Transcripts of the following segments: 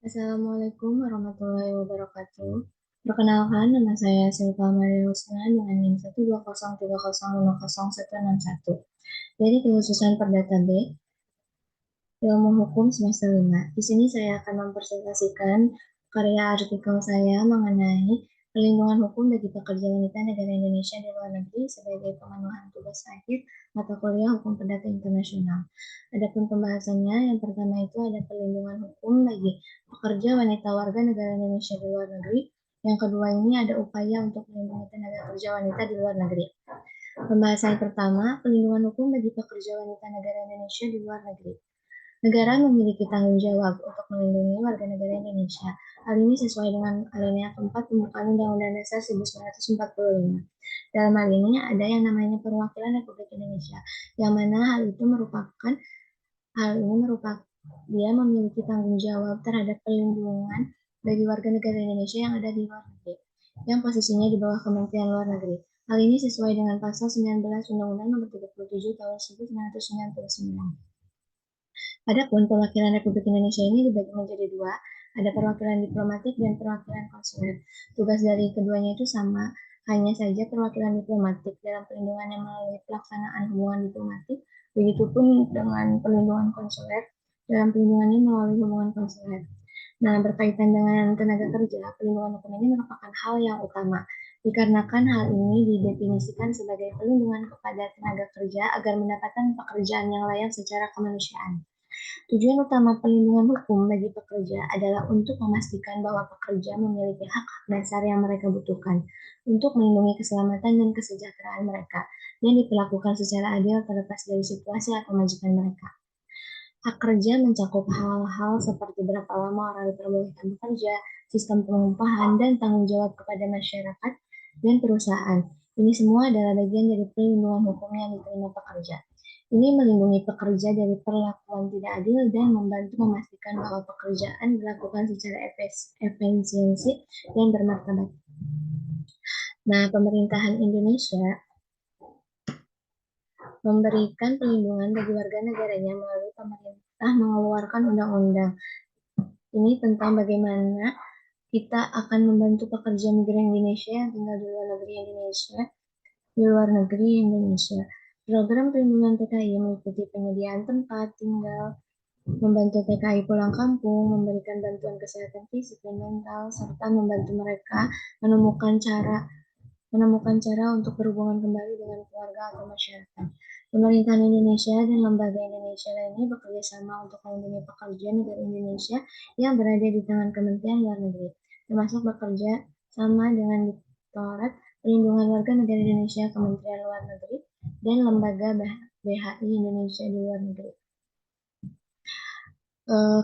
Assalamualaikum warahmatullahi wabarakatuh. Perkenalkan, nama saya Silva Maria Husna dengan NIM 12030506161 dari kekhususan Perdata B, Ilmu Hukum semester 5. Di sini saya akan mempresentasikan karya artikel saya mengenai perlindungan hukum bagi pekerja wanita negara Indonesia di luar negeri sebagai pemenuhan tugas akhir mata kuliah Hukum Perdata Internasional. Adapun pembahasannya, yang pertama itu ada perlindungan hukum bagi pekerja wanita warga negara Indonesia di luar negeri. Yang kedua ini ada upaya untuk melindungi tenaga kerja wanita di luar negeri. Pembahasan pertama, perlindungan hukum bagi pekerja wanita negara Indonesia di luar negeri. Negara memiliki tanggung jawab untuk melindungi warga negara Indonesia. Hal ini sesuai dengan alinea keempat pembukaan Undang-Undang Dasar 1945. Dalam hal ini ada yang namanya perwakilan Republik Indonesia, yang mana hal ini merupakan dia memiliki tanggung jawab terhadap perlindungan bagi warga negara Indonesia yang ada di luar negeri, yang posisinya di bawah Kementerian Luar Negeri. Hal ini sesuai dengan pasal 19 Undang-Undang Nomor 37 Tahun 1999. Adapun perwakilan Republik Indonesia ini dibagi menjadi dua, ada perwakilan diplomatik dan perwakilan konsuler. Tugas dari keduanya itu sama, hanya saja perwakilan diplomatik dalam perlindungan yang melalui pelaksanaan hubungan diplomatik, begitupun dengan perlindungan konsuler dalam perlindungannya melalui hubungan konsuler. Nah, berkaitan dengan tenaga kerja, perlindungan hukum ini merupakan hal yang utama, dikarenakan hal ini didefinisikan sebagai perlindungan kepada tenaga kerja agar mendapatkan pekerjaan yang layak secara kemanusiaan. Tujuan utama perlindungan hukum bagi pekerja adalah untuk memastikan bahwa pekerja memiliki hak-hak dasar yang mereka butuhkan untuk melindungi keselamatan dan kesejahteraan mereka dan diperlakukan secara adil terlepas dari situasi atau majikan mereka. Hak kerja mencakup hal-hal seperti berapa lama orang diperbolehkan bekerja, sistem pengupahan, dan tanggung jawab kepada masyarakat dan perusahaan. Ini semua adalah bagian dari perlindungan hukum yang diterima pekerja. Ini melindungi pekerja dari perlakuan tidak adil dan membantu memastikan bahwa pekerjaan dilakukan secara efisiensi dan bermartabat. Nah, pemerintahan Indonesia memberikan perlindungan bagi warga negaranya melalui pemerintah mengeluarkan undang-undang. Ini tentang bagaimana kita akan membantu pekerja migran Indonesia yang tinggal di luar negeri Indonesia. Program perlindungan TKI meliputi penyediaan tempat tinggal, membantu TKI pulang kampung, memberikan bantuan kesehatan fisik dan mental, serta membantu mereka menemukan cara untuk berhubungan kembali dengan keluarga atau masyarakat. Pemerintahan Indonesia dan lembaga Indonesia lainnya bekerja sama untuk melindungi pekerja negara Indonesia yang berada di tangan Kementerian Luar Negeri, termasuk bekerja sama dengan Direktorat Perlindungan Warga Negara Indonesia Kementerian Luar Negeri dan lembaga BHI Indonesia di luar negeri.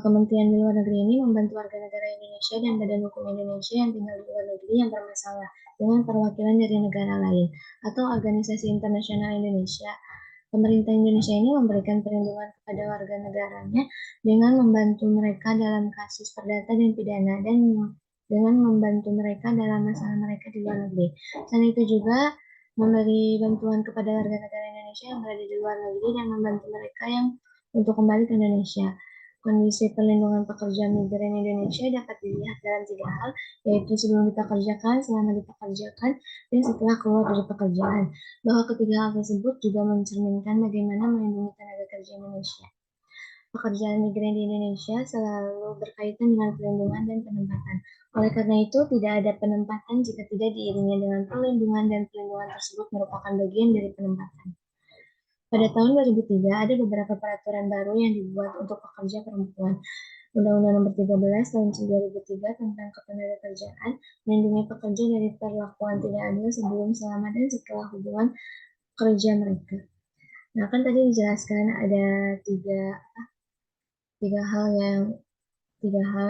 Kementerian di luar negeri ini membantu warga negara Indonesia dan badan hukum Indonesia yang tinggal di luar negeri yang bermasalah dengan perwakilan dari negara lain atau organisasi internasional Indonesia. Pemerintah Indonesia ini memberikan perlindungan kepada warga negaranya dengan membantu mereka dalam kasus perdata dan pidana dan dengan membantu mereka dalam masalah mereka di luar negeri. Selain itu juga memberi bantuan kepada warga negara Indonesia yang berada di luar negeri dan membantu mereka yang untuk kembali ke Indonesia. Kondisi perlindungan pekerja migran Indonesia dapat dilihat dalam tiga hal, yaitu sebelum dipekerjakan, selama dipekerjakan, dan setelah keluar dari pekerjaan. Bahwa ketiga hal tersebut juga mencerminkan bagaimana melindungi tenaga kerja Indonesia. Pekerjaan migran di Indonesia selalu berkaitan dengan perlindungan dan penempatan. Oleh karena itu, tidak ada penempatan jika tidak diiringi dengan perlindungan, dan perlindungan tersebut merupakan bagian dari penempatan. Pada tahun 2003, ada beberapa peraturan baru yang dibuat untuk pekerja perempuan. Undang-Undang Nomor 13 Tahun 2003 tentang Ketenagakerjaan melindungi pekerja dari perlakuan tidak adil sebelum, selama, dan setelah hubungan kerja mereka. Nah, kan tadi dijelaskan ada tiga hal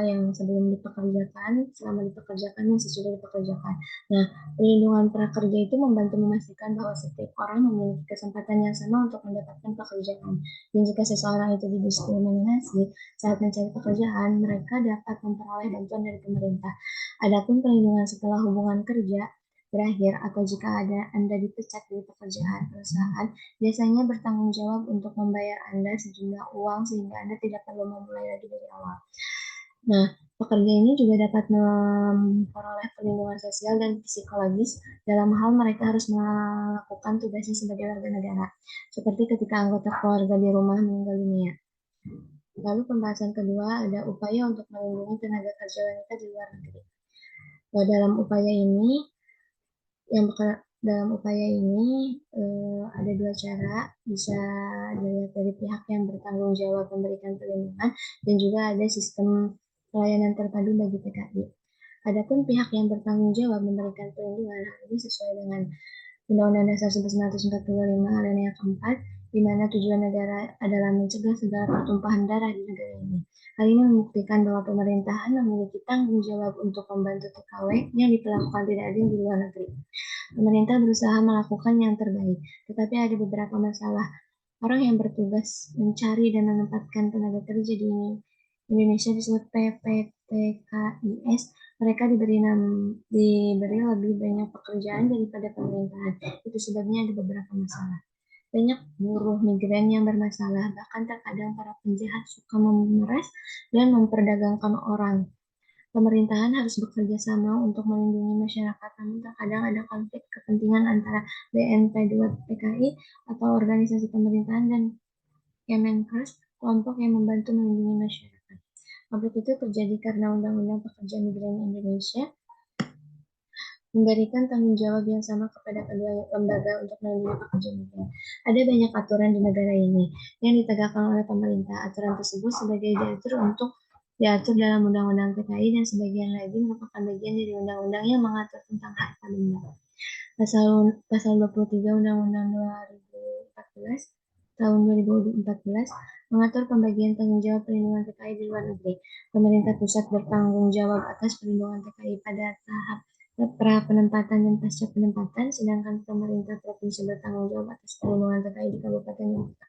yang sebelum dipekerjakan, selama dipekerjakan, dan sesudah dipekerjakan. Nah, perlindungan prakerja itu membantu memastikan bahwa setiap orang memiliki kesempatan yang sama untuk mendapatkan pekerjaan. Dan jika seseorang itu didiskriminasi saat mencari pekerjaan, mereka dapat memperoleh bantuan dari pemerintah. Adapun perlindungan setelah hubungan kerja berakhir atau jika Anda dipecat dari perusahaan, biasanya bertanggung jawab untuk membayar Anda sejumlah uang sehingga Anda tidak perlu memulai lagi dari awal. Nah, pekerja ini juga dapat memperoleh perlindungan sosial dan psikologis dalam hal mereka harus melakukan tugasnya sebagai warga negara, seperti ketika anggota keluarga di rumah meninggal dunia. Lalu pembahasan kedua ada upaya untuk melindungi tenaga kerja wanita di luar negeri. Dalam upaya ini, yang dalam upaya ini ada dua cara, bisa dilihat dari pihak yang bertanggung jawab memberikan perlindungan dan juga ada sistem pelayanan terpadu bagi PKI. Adapun pihak yang bertanggung jawab memberikan perlindungan hal ini sesuai dengan Undang-Undang Dasar 1945 alinea keempat, di mana tujuan negara adalah mencegah segala pertumpahan darah di negara ini. Hal ini membuktikan bahwa pemerintahan memiliki tanggung jawab untuk membantu TKW yang diperlakukan tidak adil di luar negeri. Pemerintah berusaha melakukan yang terbaik, tetapi ada beberapa masalah. Orang yang bertugas mencari dan menempatkan tenaga kerja di Indonesia disebut PPTKIS. Mereka diberi lebih banyak pekerjaan daripada pemerintahan. Itu sebabnya ada beberapa masalah. Banyak buruh migran yang bermasalah, bahkan terkadang para penjahat suka memeras dan memperdagangkan orang. Pemerintahan harus bekerja sama untuk melindungi masyarakat, namun terkadang ada konflik kepentingan antara BNP2PKI atau organisasi pemerintahan dan Kemenkes, kelompok yang membantu melindungi masyarakat. Konflik itu terjadi karena Undang-Undang Pekerja Migran Indonesia memberikan tanggung jawab yang sama kepada kedua lembaga untuk melindungi pekerja migran. Ada banyak aturan di negara ini yang ditegakkan oleh pemerintah. Aturan tersebut sebagai diatur dalam Undang-Undang PKI dan sebagian lagi merupakan bagian dari undang-undang yang mengatur tentang harta benda. Pasal 23 Undang-Undang 2014 tahun 2014 mengatur pembagian tanggung jawab perlindungan TKI di luar negeri. Pemerintah pusat bertanggung jawab atas perlindungan TKI pada tahap pra penempatan dan pasca penempatan, sedangkan pemerintah provinsi bertanggung jawab atas perlindungan TKI di kabupaten dan kota.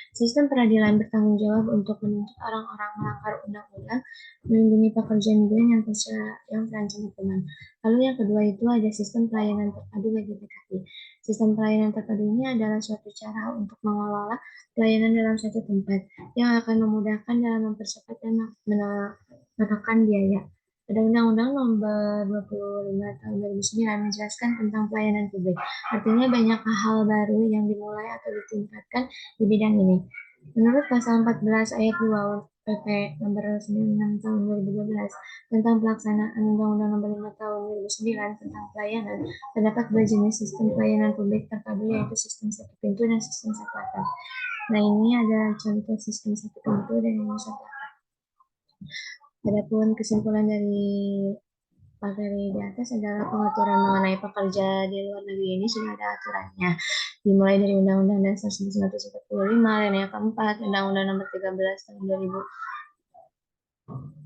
Sistem peradilan bertanggung jawab untuk menuntut orang-orang melanggar undang-undang, melindungi pekerja migran yang terancam hukuman. Lalu yang kedua itu ada sistem pelayanan terpadu bagi PKI. Sistem pelayanan terpadu ini adalah suatu cara untuk mengelola pelayanan dalam satu tempat yang akan memudahkan dalam mempercepat dan menekan biaya. Ada Undang-Undang Nomor 25 Tahun 2009 menjelaskan tentang pelayanan publik. Artinya banyak hal baru yang dimulai atau ditingkatkan di bidang ini. Menurut Pasal 14 Ayat 2 PP Nomor 96 Tahun 2012 tentang pelaksanaan Undang-Undang Nomor 5 Tahun 2009 tentang pelayanan, terdapat dua jenis sistem pelayanan publik terpadu, yaitu sistem satu pintu dan sistem satu atap. Nah, ini ada contoh sistem satu pintu dan yang satu atap. Adapun kesimpulan dari materi di atas adalah pengaturan mengenai pekerja di luar negeri ini sudah ada aturannya. Dimulai dari Undang-Undang Dasar 1945, alinea keempat, Undang-Undang Nomor 13 Tahun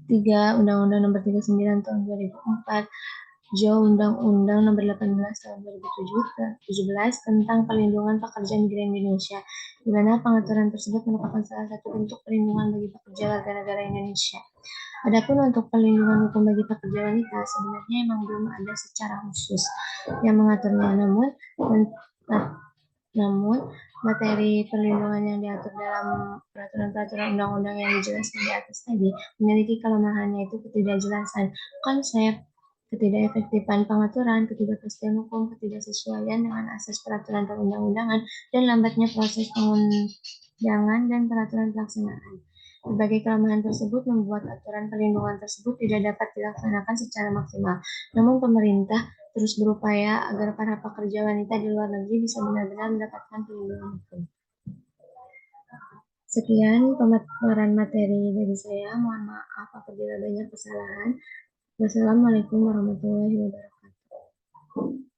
2003, Undang-Undang Nomor 39 Tahun 2004, Undang-Undang Nomor 18 Tahun 2017 tentang Perlindungan Pekerja Migran Indonesia, di mana pengaturan tersebut merupakan salah satu bentuk perlindungan bagi pekerja warga negara Indonesia. Adapun untuk perlindungan hukum bagi pekerja wanita, sebenarnya memang belum ada secara khusus yang mengaturnya, namun materi perlindungan yang diatur dalam peraturan-peraturan undang-undang yang dijelaskan di atas tadi memiliki kelemahannya, itu ketidakjelasan konsep, ketidakefektifan pengaturan, ketidakpastian hukum, ketidaksesuaian dengan asas peraturan perundang-undangan, dan lambatnya proses pengundangan dan peraturan pelaksanaan. Berbagai kelemahan tersebut membuat aturan perlindungan tersebut tidak dapat dilaksanakan secara maksimal. Namun pemerintah terus berupaya agar para pekerja wanita di luar negeri bisa benar-benar mendapatkan perlindungan hukum. Sekian pemaparan materi dari saya. Mohon maaf apabila banyak kesalahan. Wassalamualaikum warahmatullahi wabarakatuh.